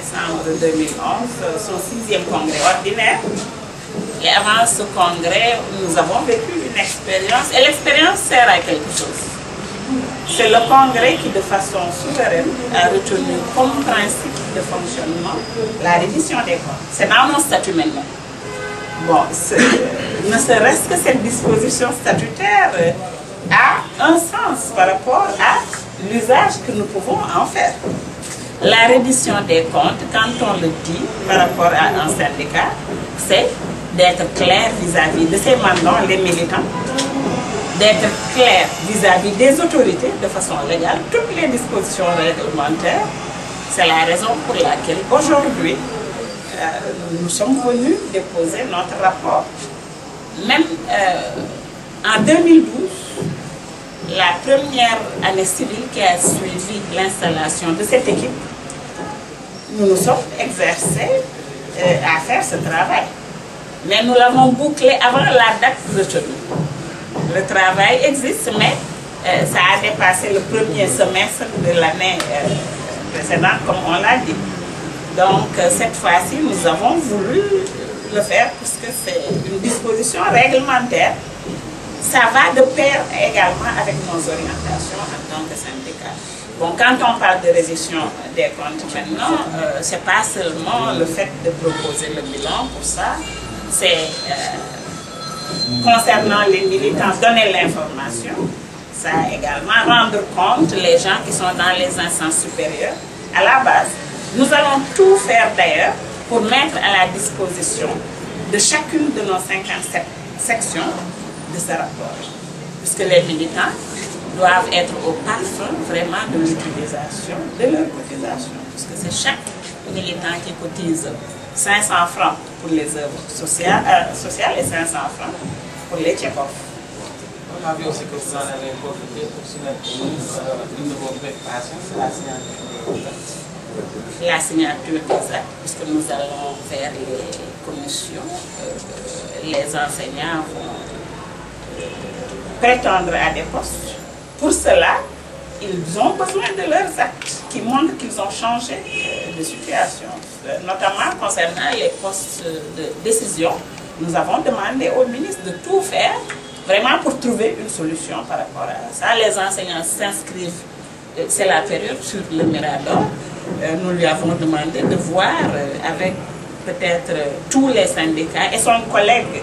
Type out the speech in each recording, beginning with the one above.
décembre 2011, son 6e congrès ordinaire. Et avant ce congrès, nous avons vécu une expérience, et l'expérience sert à quelque chose. C'est le congrès qui, de façon souveraine, a retenu comme principe de fonctionnement la reddition des comptes. C'est dans nos statuts maintenant. Bon, ne serait-ce que cette disposition statutaire a un sens par rapport à l'usage que nous pouvons en faire. La reddition des comptes, quand on le dit par rapport à un syndicat, c'est d'être clair vis-à-vis de ses mandants, les militants, d'être clair vis-à-vis des autorités de façon légale, toutes les dispositions réglementaires. C'est la raison pour laquelle aujourd'hui, nous sommes venus déposer notre rapport. Même en 2012, la première année civile qui a suivi l'installation de cette équipe, nous nous sommes exercés à faire ce travail. Mais nous l'avons bouclé avant la date retenue. Le travail existe, mais ça a dépassé le premier semestre de l'année précédente, comme on l'a dit. Donc, cette fois-ci, nous avons voulu le faire puisque c'est une disposition réglementaire. Ça va de pair également avec nos orientations en tant que syndicat. Bon, quand on parle de reddition des comptes maintenant, ce n'est pas seulement le fait de proposer le bilan pour ça, c'est concernant les militants, donner l'information, ça également rendre compte les gens qui sont dans les instances supérieures. À la base, nous allons tout faire d'ailleurs pour mettre à la disposition de chacune de nos 57 sections de ce rapport. Puisque les militants doivent être au parfum vraiment de l'utilisation de leur cotisation. Puisque c'est chaque militant qui cotise 500 francs pour les œuvres sociales et 500 francs pour les check-off. On a vu aussi que vous en avez profité pour soumettre une de vos préoccupations, c'est la signature des actes. La signature des actes, puisque nous allons vers les commissions, les enseignants vont prétendre à des postes. Pour cela, ils ont besoin de leurs actes qui montrent qu'ils ont changé de situation. Notamment concernant les postes de décision, nous avons demandé au ministre de tout faire vraiment pour trouver une solution par rapport à ça. Les enseignants s'inscrivent, c'est la période sur le Mirador. Nous lui avons demandé de voir avec peut-être tous les syndicats et son collègue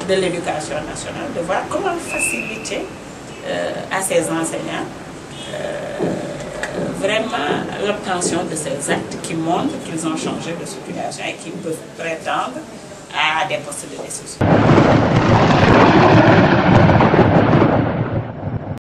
de l'éducation nationale, de voir comment faciliter à ces enseignants vraiment l'obtention de ces actes qui montrent qu'ils ont changé de situation et qu'ils peuvent prétendre à des postes de décision.